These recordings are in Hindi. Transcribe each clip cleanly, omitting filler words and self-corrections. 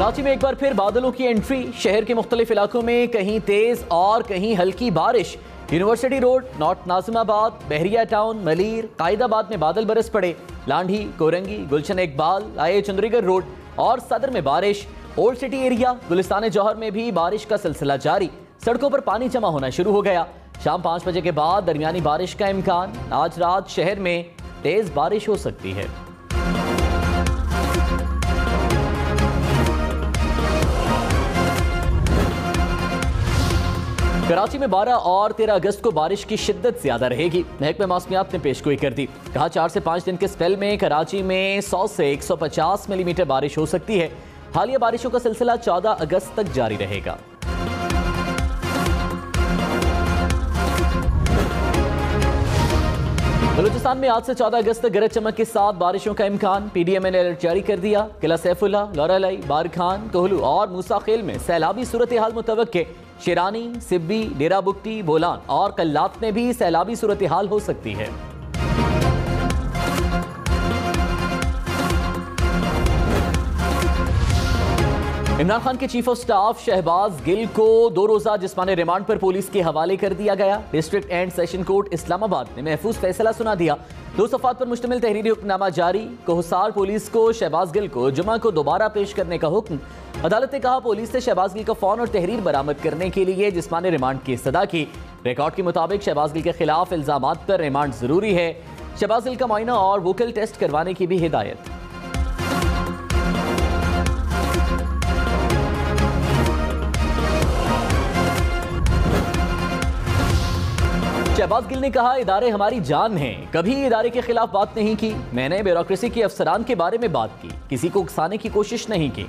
कराची में एक बार फिर बादलों की एंट्री। शहर के मुख्तलिफ इलाकों में कहीं तेज और कहीं हल्की बारिश। यूनिवर्सिटी रोड, नॉर्थ नाजिमाबाद, बहरिया टाउन, मलीर, कायदाबाद में बादल बरस पड़े। लांढी, कोरंगी, गुलशन इकबाल, आए चंद्रीगढ़ रोड और सदर में बारिश। ओल्ड सिटी एरिया, गुलिस्तान जौहर में भी बारिश का सिलसिला जारी। सड़कों पर पानी जमा होना शुरू हो गया। शाम 5 बजे के बाद दरमियानी बारिश का इम्कान। आज रात शहर में तेज बारिश हो सकती है। कराची में 12 और 13 अगस्त को बारिश की शिद्दत ज्यादा रहेगी। महकमे मौसमियात ने पेशगोई कर दी। कहा 4 से 5 दिन के स्पेल में कराची में 100 से 150 मिलीमीटर बारिश हो सकती है। हालिया बारिशों का सिलसिला 14 अगस्त तक जारी रहेगा। बलूचिस्तान में आज से 14 अगस्त तक गरज चमक के साथ बारिशों का इम्कान। पीडीएम ने अलर्ट जारी कर दिया। किला सैफुल्ला, लौरालाई, बारखान, कोहलू और मूसा खेल में सैलाबी सूरत हाल मुतवक्के। शेरानी, सिब्बी, डेरा बुक्टी, बोलान और कल्लात में भी सैलाबी सूरत हाल हो सकती है। इमरान खान के chief of staff Shahbaz Gill को 2 रोजा जिस्मानी रिमांड पर पुलिस के हवाले कर दिया गया। District and session court Islamabad ने महफूज फैसला सुना दिया। 2 सफ़ात पर मुश्तमिल तहरीरी हुक्मनामा जारी। कोहसार पुलिस को शहबाज गिल को जुमा को दोबारा पेश करने का हुक्म। अदालत ने कहा पुलिस ने शहबाज गिल का फोन और तहरीर बरामद करने के लिए जिस्मानी रिमांड की इस्तदा की। रिकॉर्ड के मुताबिक शहबाज गिल के खिलाफ इल्जामात पर रिमांड जरूरी है। शहबाज गिल का मुआयना और वोकल टेस्ट करवाने की भी हिदायत। शहबाज गिल ने कहा इदारे हमारी जान हैं, कभी इदारे के खिलाफ बात नहीं की। मैंने ब्यूरोक्रेसी के अफसरान के बारे में बात की, किसी को उकसाने की कोशिश नहीं की।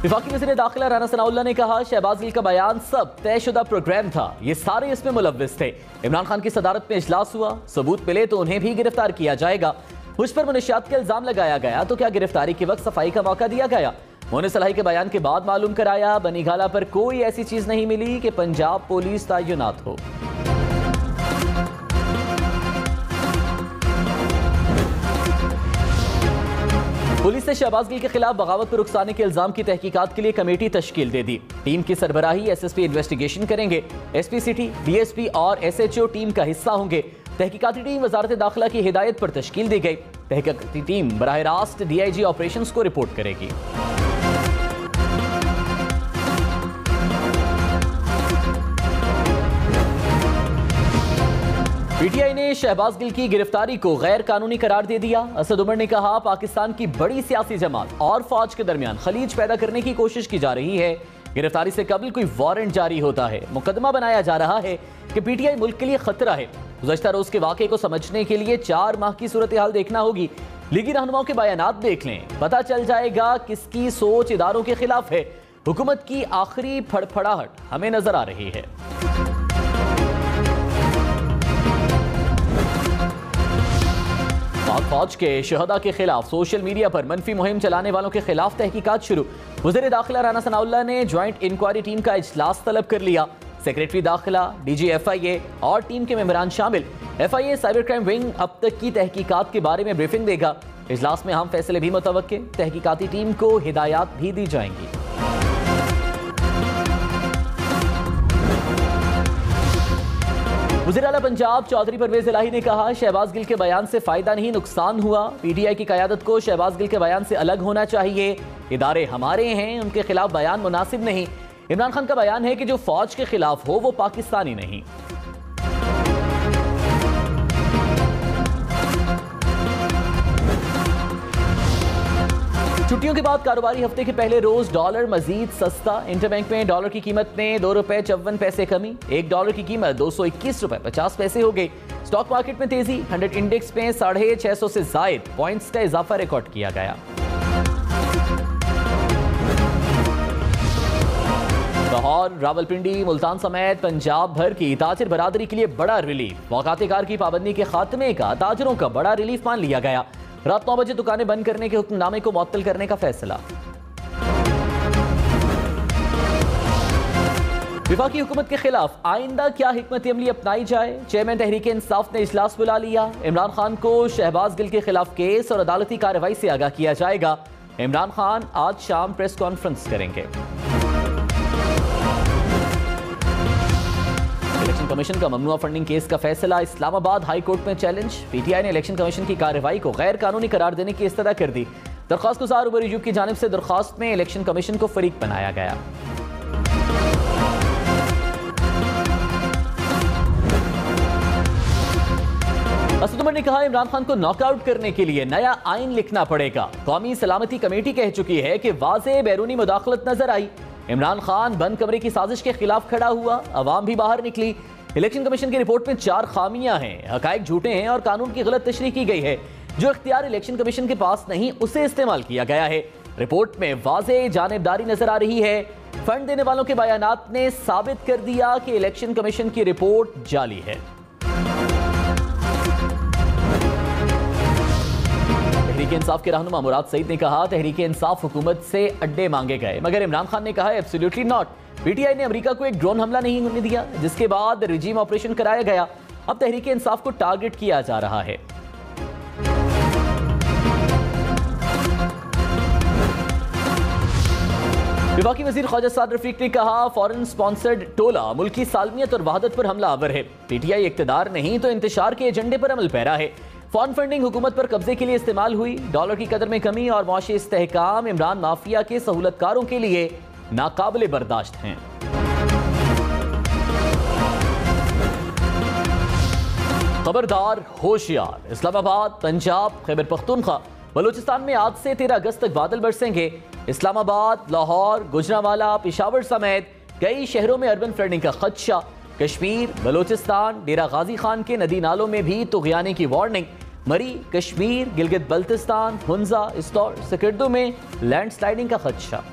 वफाकी वज़ीर दाखिला राना सनाउल्लाह ने कहा शहबाज गिल का बयान सब तयशुदा प्रोग्राम था, ये सारे इसमें मुलव्विस थे। इमरान खान की सदारत में इजलास हुआ, सबूत मिले तो उन्हें भी गिरफ्तार किया जाएगा। मुझ पर मुनशियात का इल्जाम लगाया गया तो क्या गिरफ्तारी के वक्त सफाई का मौका दिया गया? मोने सलाही के बयान के बाद मालूम कराया बनीगाला पर कोई ऐसी चीज नहीं मिली कि पंजाब पुलिस तैनात हो। पुलिस ने शहबाज गिल के खिलाफ बगावत पर उकसाने के इल्जाम की तहकीकात के लिए कमेटी तश्कील दे दी। टीम की सरबराही एसएसपी इन्वेस्टिगेशन करेंगे। एसपी सिटी, डीएसपी और एसएचओ टीम का हिस्सा होंगे। तहकीकाती टीम वजारत दाखिला की हिदायत पर तश्कील दी गई। तहकीकाती टीम बराह रास्त डीआईजी ऑपरेशंस को रिपोर्ट करेगी। पीटीआई ने शहबाज गिल की गिरफ्तारी को गैर कानूनी करार दे दिया। असद उमर ने कहा पाकिस्तान की बड़ी सियासी जमात और फौज के दरमियान खलीज पैदा करने की कोशिश की जा रही है। गिरफ्तारी से कबल कोई वारंट जारी होता है, मुकदमा बनाया जा रहा है कि पीटीआई मुल्क के लिए खतरा है। गुज़श्ता रोज के वाक़े को समझने के लिए 4 माह की सूरत हाल देखना होगी। लीगी रहनुमाओं के बयानात देख लें, पता चल जाएगा किसकी सोच इदारों के खिलाफ है। हुकूमत की आखिरी फड़फड़ाहट हमें नजर आ रही है। पाक फौज के शहदा के खिलाफ सोशल मीडिया पर मनफी मुहिम चलाने वालों के खिलाफ तहकीकात शुरू। वज़ीर दाखिला राना सनाउल्लाह ने ज्वाइंट इंक्वायरी टीम का इजलास तलब कर लिया। सेक्रेटरी दाखिला, डीजी एफआईए और टीम के मेंबरान शामिल। एफआईए साइबर क्राइम विंग अब तक की तहकीकात के बारे में ब्रीफिंग देगा। इजलास में अहम फैसले भी मुतवक्के। तहकीकाती टीम को हिदायत भी दी जाएंगी। वज़ीर आला पंजाब चौधरी परवेज इलाही ने कहा शहबाज गिल के बयान से फायदा नहीं नुकसान हुआ। पीटीआई की क़यादत को शहबाज गिल के बयान से अलग होना चाहिए। इदारे हमारे हैं, उनके खिलाफ बयान मुनासिब नहीं। इमरान खान का बयान है कि जो फौज के खिलाफ हो वो पाकिस्तानी नहीं। छुट्टियों के बाद कारोबारी हफ्ते के पहले रोज डॉलर मजीद सस्ता। इंटरबैंक में डॉलर की कीमत में 2 रुपए 54 पैसे कमी। 1 डॉलर की कीमत 221 रुपए 50 पैसे हो गई। स्टॉक मार्केट में तेजी। 100 इंडेक्स में 650 से जायद पॉइंट्स का इजाफा रिकॉर्ड किया गया। लाहौर, रावलपिंडी, मुल्तान समेत पंजाब भर की ताजिर बरादरी के लिए बड़ा रिलीफ। मौकात-ए-कार की पाबंदी के खात्मे का ताजिरों का बड़ा रिलीफ मान लिया गया। रात 9 बजे दुकानें बंद करने के हुक्मनामे को मुअत्तल करने का फैसला। वफाकी हुकूमत के खिलाफ आइंदा क्या हिकमत अमली अपनाई जाए, चेयरमैन तहरीक इंसाफ ने इजलास बुला लिया। इमरान खान को शहबाज गिल के खिलाफ केस और अदालती कार्रवाई से आगाह किया जाएगा। इमरान खान आज शाम प्रेस कॉन्फ्रेंस करेंगे। इलेक्शन कमीशन का ममनुआ फंडिंग केस का फैसला इस्लामाबाद हाई कोर्ट में चैलेंज। पीटीआई ने इलेक्शन कमीशन की कार्रवाई को गैर कानूनी करार देने की इस्तदा कर दी। दरख्वास्त गुजार उमर यूब की जानिब से दरख्वास्त में इलेक्शन कमीशन को फरीक बनाया गया। असद उमर ने कहा, इमरान खान को नॉकआउट करने के लिए नया आइन लिखना पड़ेगा। कौमी सलामती कमेटी कह चुकी है कि वाज़ेह बैरूनी मुदाखलत नजर आई। इमरान खान बंद कमरे की साजिश के खिलाफ खड़ा हुआ, अवाम भी बाहर निकली। इलेक्शन कमीशन की रिपोर्ट में 4 खामियां हैं, हकायक झूठे हैं और कानून की गलत तशरीह की गई है। जो इख्तियार इलेक्शन कमीशन के पास नहीं उसे इस्तेमाल किया गया है। रिपोर्ट में वाज़ेह जानिबदारी नजर आ रही है। फंड देने वालों के बयानात ने साबित कर दिया कि इलेक्शन कमीशन की रिपोर्ट जाली है। तहरीक इंसाफ के रहनुमा मुराद सईद ने कहा, तहरीक इंसाफ हुकूमत से अड्डे मांगे गए, मगर इमरान खान ने कहा एब्सोल्युटली नॉट। पीटीआई ने अमेरिका को एक ड्रोन हमला नहीं होने दिया, जिसके बाद रिजीम ऑपरेशन कराया गया। अब तहरीक इंसाफ को टारगेट किया जा रहा है। विफाकी वजीर ख्वाजा साद रफीक ने कहा, फॉरेन स्पॉन्सर्ड टोला मुल्की सालमियत और वहादत पर हमला आवर है। पीटीआई इक्तदार नहीं तो इंतशार के एजेंडे पर अमल पैरा है। फॉरेन फंडिंग हुकूमत पर कब्जे के लिए इस्तेमाल हुई। डॉलर की कदर में कमी और मुआशी इस्तेहकाम इमरान माफिया के सहूलतकारों के लिए नाकाबिले बर्दाश्त हैं। खबरदार, होशियार। इस्लामाबाद, पंजाब, खैबर पख्तूनख्वा, बलूचिस्तान में आज से 13 अगस्त तक बादल बरसेंगे। इस्लामाबाद, लाहौर, गुजरांवाला, पेशावर समेत कई शहरों में अर्बन फ्लडिंग का खदशा। कश्मीर, बलूचिस्तान, डेरा गाजी खान के नदी नालों में भी तुग़यानी की वार्निंग। मरी, कश्मीर, गिलगित बल्तिस्तान, हुंजा, इस्तौर, सकर्दू में लैंडस्लाइडिंग का खदशा।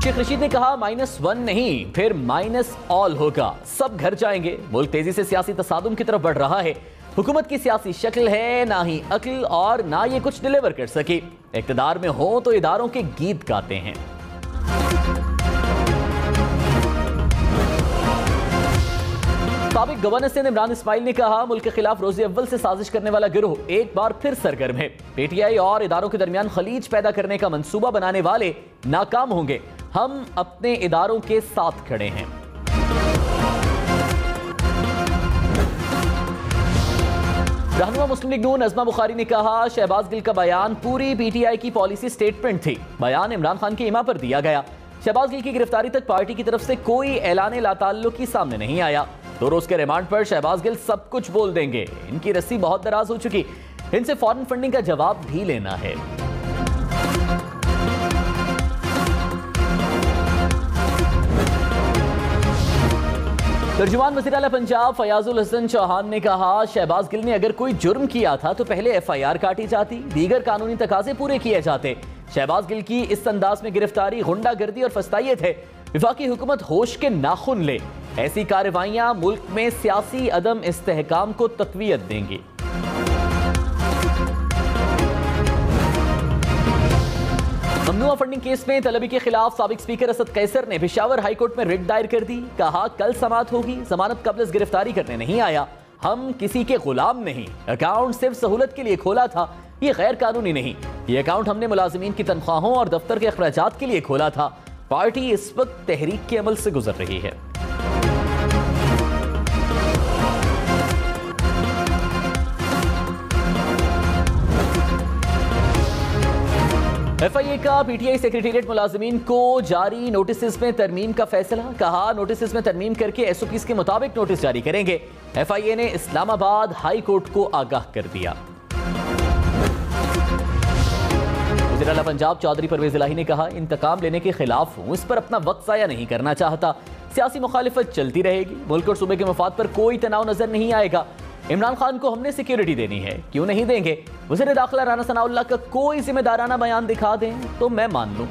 शेख रशीद ने कहा, -1 नहीं फिर -all होगा, सब घर जाएंगे। मुल्क तेजी से सियासी तसादुम की तरफ बढ़ रहा है। हुकूमत की सियासी शक्ल है, ना ही अक्ल और ना ये कुछ डिलीवर कर सकी। इक़्तिदार में हो तो इदारों के गीत गाते हैं। साबिक गवर्नर सिंध इमरान इस्माइल ने कहा, मुल्क के खिलाफ रोज़े अव्वल से साजिश करने वाला गिरोह एक बार फिर सरगर्म है। पीटीआई और इदारों के दरमियान खलीज पैदा करने का मंसूबा बनाने वाले नाकाम होंगे। हम अपने इदारों के साथ खड़े हैं। रहनुमा मुस्लिम लीग नून नज़मा बुखारी ने कहा, शहबाज गिल का बयान पूरी पीटीआई की पॉलिसी स्टेटमेंट थी। बयान इमरान खान के इमा पर दिया गया। शहबाज गिल की गिरफ्तारी तक पार्टी की तरफ से कोई ऐलान लाताल्लुकी सामने नहीं आया। 2 रोज के रिमांड पर शहबाज गिल सब कुछ बोल देंगे। इनकी रस्सी बहुत दराज हो चुकी, इनसे फॉरेन फंडिंग का जवाब भी लेना है। तर्जुमान वज़ीर आला पंजाब फयाजुल हसन चौहान ने कहा, शहबाज गिल ने अगर कोई जुर्म किया था तो पहले FIR काटी जाती, दीगर कानूनी तकाजे पूरे किए जाते। शहबाज गिल की इस अंदाज में गिरफ्तारी गुंडागर्दी और फस्तायत है। विफाकी हुकूमत होश के नाखुन ले। ऐसी कार्रवाइयां मुल्क में सियासी अदम इस्तेहकाम को तक़वियत देंगी। ममनुआ फंडिंग केस में तलबी के खिलाफ साबिक स्पीकर असद कैसर ने पेशावर हाई कोर्ट में रिट दायर कर दी। कहा, कल समाअत होगी, जमानत कबल गिरफ्तारी करने नहीं आया। हम किसी के गुलाम नहीं, अकाउंट सिर्फ सहूलत के लिए खोला था, ये गैर कानूनी नहीं। ये अकाउंट हमने मुलाजिमीन की तनख्वाहों और दफ्तर के अखराजात के लिए खोला था। पार्टी इस वक्त तहरीक के अमल से गुजर रही है। FIA का PTI सेक्रेटेरिएट मुलाजिमीन को जारी नोटिस में तरमीम का फैसला। कहा, नोटिस में तरमीम करके SOPs के मुताबिक नोटिस जारी करेंगे। FIA ने इस्लामाबाद हाई कोर्ट को आगाह कर दिया। वज़ीर आला पंजाब चौधरी परवेज इलाही ने कहा, इंतकाम लेने के खिलाफ हूँ, इस पर अपना वक्त ज़ाया नहीं करना चाहता। सियासी मुखालिफत चलती रहेगी, मुल्क और सूबे के मफाद पर कोई तनाव नजर नहीं आएगा। इमरान खान को हमने सिक्योरिटी देनी है, क्यों नहीं देंगे। वज़ीर दाखिला राना सनाउल्लाह का कोई जिम्मेदाराना बयान दिखा दें तो मैं मान लूं।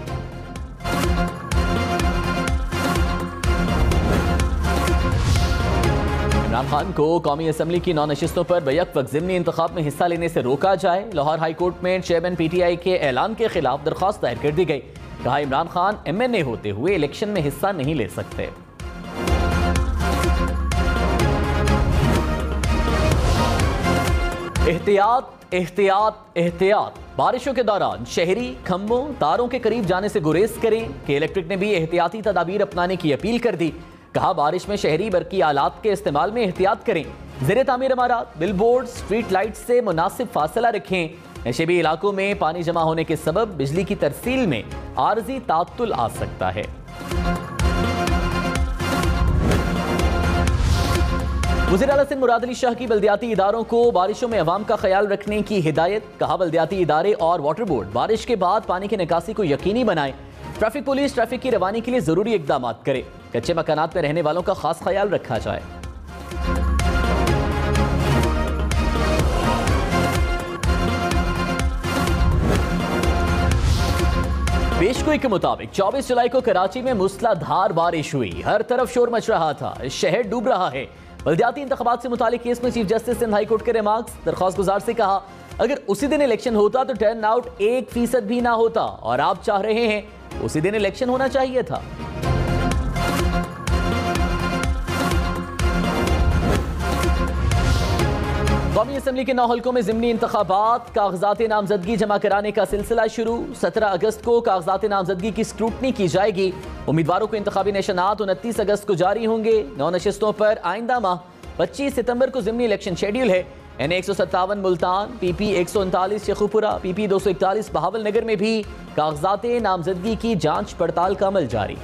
इमरान खान को कौमी असम्बली की 9 नशिस्तों पर बैक वक्त ज़िमनी इंतखाब में हिस्सा लेने से रोका जाए। लाहौर हाई कोर्ट में चेयरमैन PTI के ऐलान के खिलाफ दरख्वास्त दायर कर दी गई। कहा इमरान खान MNA होते हुए इलेक्शन में हिस्सा नहीं ले सकते। एहतियात एहतियात एहतियात। बारिशों के दौरान शहरी खंभों तारों के करीब जाने से गुरेज करें कि इलेक्ट्रिक ने भी एहतियाती तदाबीर अपनाने की अपील कर दी। कहा बारिश में शहरी बरकी आलात के इस्तेमाल में एहतियात करें। ज़ेरे तामीर इमारत, बिलबोर्ड, स्ट्रीट लाइट से मुनासिब फासला रखें। नशेबी इलाकों में पानी जमा होने के सबब बिजली की तरसील में आर्जी तात्तुल आ सकता है। वज़ीर आला सिंध मुराद अली शाह की बल्दियाती इदारों को बारिशों में अवाम का ख्याल रखने की हिदायत। कहा बल्दियाती इदारे और वाटर बोर्ड बारिश के बाद पानी की निकासी को यकीनी बनाएं। ट्रैफिक पुलिस ट्रैफिक की रवानी के लिए जरूरी इकदाम करे। कच्चे मकानात में रहने वालों का खास ख्याल रखा जाए। पेशगोई के मुताबिक 24 जुलाई को कराची में मूसलाधार बारिश हुई। हर तरफ शोर मच रहा था, शहर डूब रहा है। बल्दियाती इंतखाबात से मुतालिक केस में chief justice Sindh high court के रिमार्क्स। दरख्वास्त गुजार से कहा अगर उसी दिन इलेक्शन होता तो टर्न आउट 1% भी ना होता और आप चाह रहे हैं उसी दिन इलेक्शन होना चाहिए था। कौमी असेंबली के 9 हल्कों में ज़िमनी इंतखाबात। कागजात नामजदगी जमा कराने का सिलसिला शुरू। 17 अगस्त को कागजात नामजदगी की स्क्रूटनी की जाएगी। उम्मीदवारों को इंतखाबी निशानात 29 अगस्त को जारी होंगे। 9 नशिस्तों पर आइंदा माह 25 सितंबर को ज़िमनी इलेक्शन शेड्यूल है। NA 157 Multan, PP 139 Sheikhupura, PP 241 Bahawalnagar में भी कागजात नामजदगी की जांच पड़ताल का अमल जारी।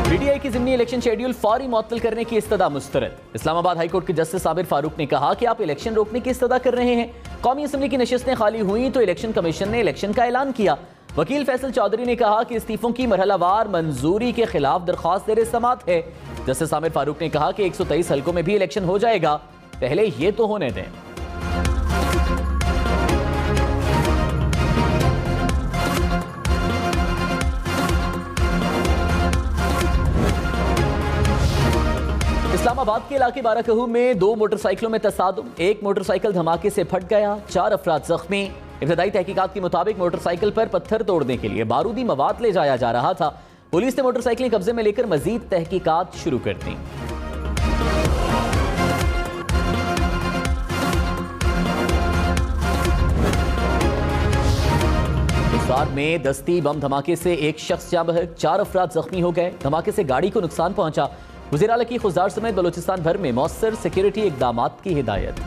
PTI की ज़िमनी इलेक्शन शेड्यूल फौरी मुअत्तल करने की इस्तदा मुस्तरद। इस्लामाबाद हाई कोर्ट के जस्टिस साबिर फारूक ने कहा कि आप इलेक्शन रोकने की इस्तदा कर रहे हैं। कौमी असेंबली की नशिस्तें खाली हुई तो इलेक्शन कमीशन ने इलेक्शन का ऐलान किया। वकील फैसल चौधरी ने कहा कि इस्तीफों की मरहलावार मंजूरी के खिलाफ दरख्वास्त ज़ेरे समाअत है। जस्टिस साबिर फारूक ने कहा कि 123 हल्कों में भी इलेक्शन हो जाएगा, पहले ये तो होने दें। इस्लामाबाद के इलाके बाराकहू में 2 मोटरसाइकिलों में तसादुम। एक मोटरसाइकिल धमाके से फट गया, 4 अफराद जख्मी। इब्तदाई तहकीकात के मुताबिक मोटरसाइकिल पर पत्थर तोड़ने के लिए बारूदी मवाद ले जाया जा रहा था। पुलिस ने मोटरसाइकिल कब्जे में लेकर मजीद तहकीकात शुरू कर दी। हिसार में दस्ती बम धमाके से एक शख्स जाँ बहक, 4 अफराद जख्मी हो गए। धमाके से गाड़ी को नुकसान पहुंचा। वज़ीर आला की खुजदार समेत बलूचिस्तान भर में मौसर सिक्योरिटी इकदामात की हिदायत।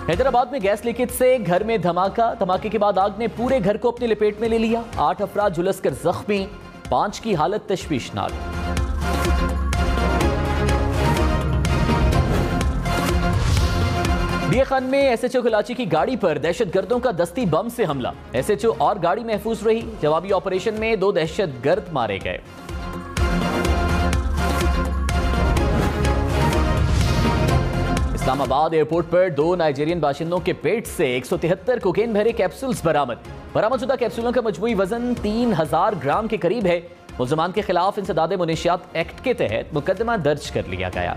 हैदराबाद में गैस लीकेज से घर में धमाका। धमाके के बाद आग ने पूरे घर को अपनी लपेट में ले लिया। 8 अफराद झुलसकर जख्मी, 5 की हालत तशवीशनाक। डीए खान में SHO कराची की गाड़ी पर दहशतगर्दों का दस्ती बम से हमला। SHO और गाड़ी महफूज रही। जवाबी ऑपरेशन में 2 दहशतगर्द मारे गए। इस्लामाबाद एयरपोर्ट पर 2 नाइजीरियन बाशिंदों के पेट से 173 कोकेन भरे कैप्सूल्स बरामद। बरामदशुदा कैप्सूलों का मजमूई वजन 3000 ग्राम के करीब है। मुल्ज़िमान के खिलाफ इंसदाद मुनशियात एक्ट के तहत मुकदमा दर्ज कर लिया गया।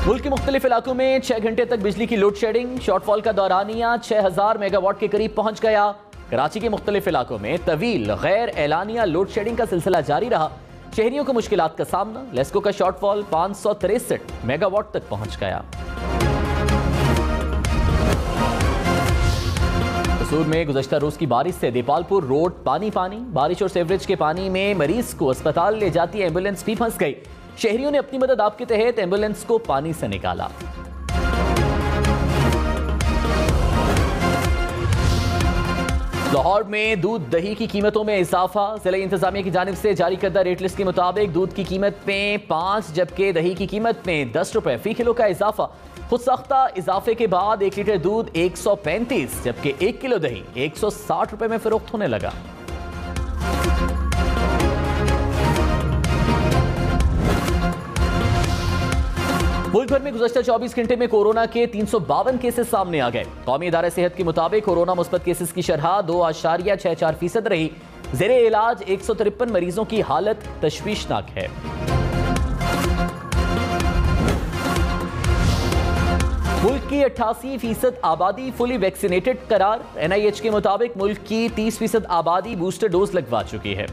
मुल्क के मुख्तलिफ इलाकों में 6 घंटे तक बिजली की लोड शेडिंग। शॉर्टफॉल का दौरानिया 6000 मेगावाट के करीब पहुंच गया। कराची के मुख्तलिफ इलाकों में तवील गैर एलानिया लोड शेडिंग का सिलसिला जारी रहा। शहरियों को मुश्किलात का सामना। लेस्को का शॉर्टफॉल 563 मेगावाट तक पहुंच गया। कसूर में गुज़श्ता रोज की बारिश से देपालपुर रोड पानी पानी। बारिश और सेवरेज के पानी में मरीज को अस्पताल ले जाती एम्बुलेंस भी फंस गई। शहरियों ने अपनी मदद आप के तहत एम्बुलेंस को पानी से निकाला। लाहौर में दूध दही की कीमतों में इजाफा। जिला इंतजामिया की जानिब से जारी करदा रेट लिस्ट के मुताबिक दूध की कीमत में 5 जबकि दही की कीमत में 10 रुपए फी किलो का इजाफा। खुद साख्ता इजाफे के बाद 1 लीटर दूध 135 जबकि 1 किलो दही 160 रुपए में फरोख्त होने लगा। मुल्क भर में गुज़श्ता 24 घंटे में कोरोना के 352 केसेस सामने आ गए। कौमी इदारा सेहत के मुताबिक कोरोना मुस्बत केसेस की शरह 2.64% रही। ज़ेरे इलाज 153 मरीजों की हालत तशवीशनाक है। मुल्क की 88% आबादी फुली वैक्सीनेटेड करार। NIH के मुताबिक मुल्क की 30% आबादी बूस्टर डोज लगवा चुकी है।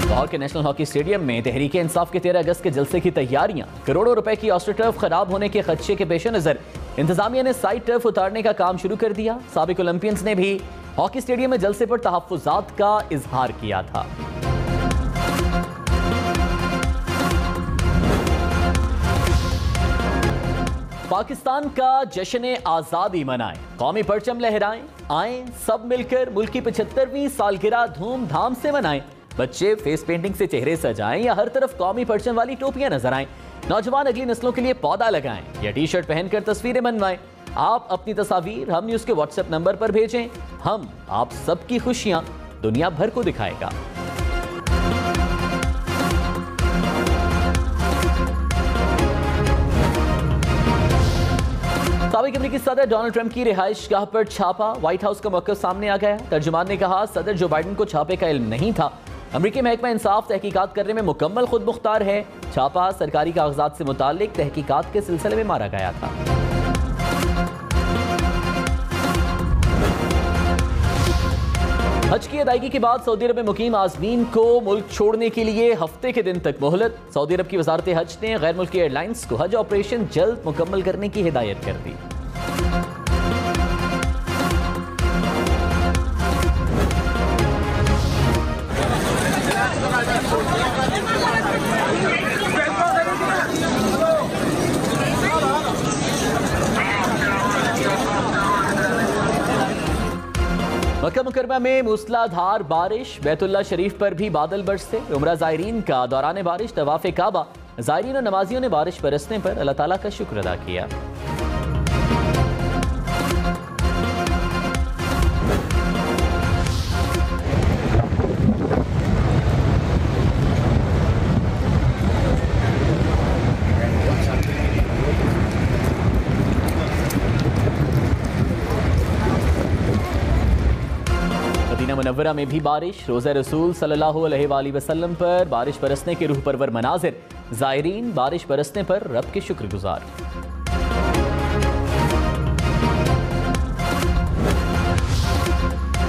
लाहौर के नेशनल हॉकी स्टेडियम में तहरीके इंसाफ के 13 अगस्त के जलसे की तैयारियां। करोड़ों रुपए की ऑस्ट्रोटर्फ खराब होने के खदशे के पेश नजर इंतजामिया ने साइड टर्फ उतारने का काम शुरू कर दिया। साबिक ओलंपियंस ने भी हॉकी स्टेडियम में जलसे पर तहफ्फुजात का इजहार किया था। पाकिस्तान का जश्न आजादी मनाएं, कौमी परचम लहराएं, आए सब मिलकर मुल्क की 75वीं सालगिरह धूमधाम से मनाएं। बच्चे फेस पेंटिंग से चेहरे सजाएं या हर तरफ कौमी परचम वाली टोपियां नजर आएं। नौजवान अगली नस्लों के लिए पौधा लगाएं या टी-शर्ट पहनकर तस्वीरें बनवाएं। आप अपनी तस्वीर हम न्यूज़ के व्हाट्सएप नंबर पर भेजें। हम आप सबकी खुशियां दुनिया भर को दिखाएगा। साबिक अमेरिकी सदर डोनाल्ड ट्रंप की रिहाइश गाह पर छापा। व्हाइट हाउस का मौक़िफ़ सामने आ गया। तर्जुमान ने कहा, सदर जो बाइडन को छापे का इल्म नहीं था। अमरीकी महकमा इंसाफ तहकीकात करने में मुकम्मल खुद मुख्तार है। छापा सरकारी कागजात से मुताल्लिक तहकीकात के सिलसिले में मारा गया था। हज की अदायगी के बाद सऊदी अरब में मुकीम आज़मीन को मुल्क छोड़ने के लिए हफ्ते के दिन तक मोहलत। सऊदी अरब की वजारत हज ने गैर मुल्की एयरलाइंस को हज ऑपरेशन जल्द मुकम्मल करने की हिदायत कर दी। मक्का मुकरमा में मूसलाधार बारिश। बैतुल्लाह शरीफ पर भी बादल बरसे। उमरा ज़ायरीन का दौरान बारिश तवाफ़े काबा। ज़ायरीन और नमाजियों ने बारिश बरसने पर अल्लाह ताला का शुक्र अदा किया। मुनव्वरा में भी बारिश। रोज़ा रसूल सल्लल्लाहु अलैहि वसल्लम पर बारिश बरसने के रूह परवर मनाजिर। ज़ायरीन बारिश बरसने पर रब के शुक्रगुजार।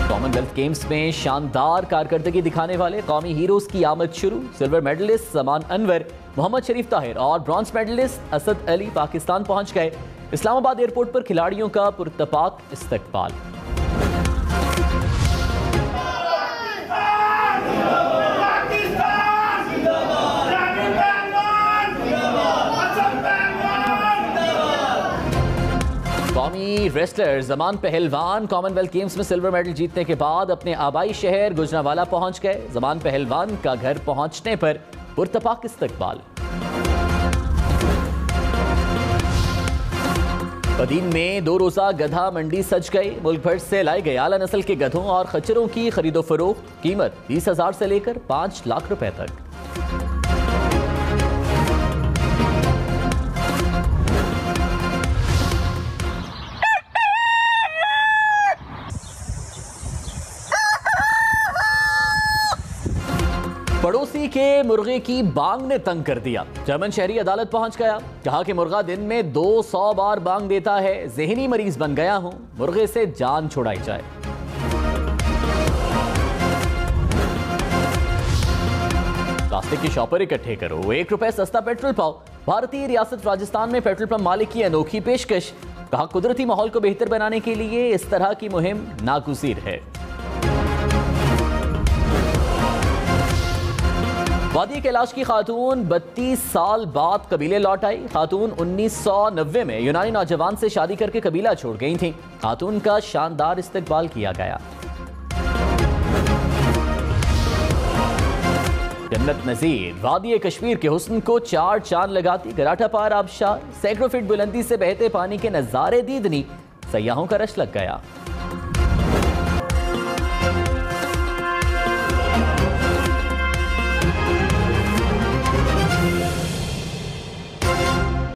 कॉमनवेल्थ गेम्स में शानदार कारकर्दगी दिखाने वाले कौमी हीरोज की आमद शुरू। सिल्वर मेडलिस्ट समान अनवर, मोहम्मद शरीफ ताहिर और ब्रॉन्ज मेडलिस्ट असद अली पाकिस्तान पहुंच गए। इस्लामाबाद एयरपोर्ट पर खिलाड़ियों का पुरतपाक इस्तकबाल। कौमी रेसलर जमान पहलवान कॉमनवेल्थ गेम्स में सिल्वर मेडल जीतने के बाद अपने आबाई शहर गुजरांवाला पहुंच गए। जमान पहलवान का घर पहुंचने पर पुरतपाक इस्तकबाल। बदीन में 2 रोजा गधा मंडी सज गई। मुल्क भर से लाए गए आला नस्ल के गधों और खच्चरों की खरीदो फरोख्त। कीमत 20,000 से लेकर 5 लाख रुपए तक। पड़ोसी के मुर्गे की बांग ने तंग कर दिया। जर्मन शहरी अदालत पहुंच गया। कहा कि मुर्गा दिन में 200 बार बांग देता है। ज़हनी मरीज बन गया हूं, मुर्गे से जान छुड़ाई जाए। प्लास्टिक की शॉपर इकट्ठे करो, 1 रुपए सस्ता पेट्रोल पाओ। भारतीय रियासत राजस्थान में पेट्रोल पंप मालिक की अनोखी पेशकश। कहा, कुदरती माहौल को बेहतर बनाने के लिए इस तरह की मुहिम नागुज़ीर है। वादी कैलाश की खातून 32 साल बाद कबीले लौट आई। खातून 1990 में यूनानी नौजवान से शादी करके कबीला छोड़ गई थी। खातून का शानदार इस्तकबाल किया गया। जन्नत नजीर वादी कश्मीर के हुस्न को 4 चांद लगाती। गराठा पार आबशार, सैकड़ों फीट बुलंदी से बहते पानी के नजारे दीदनी, सयाहों का रश लग गया।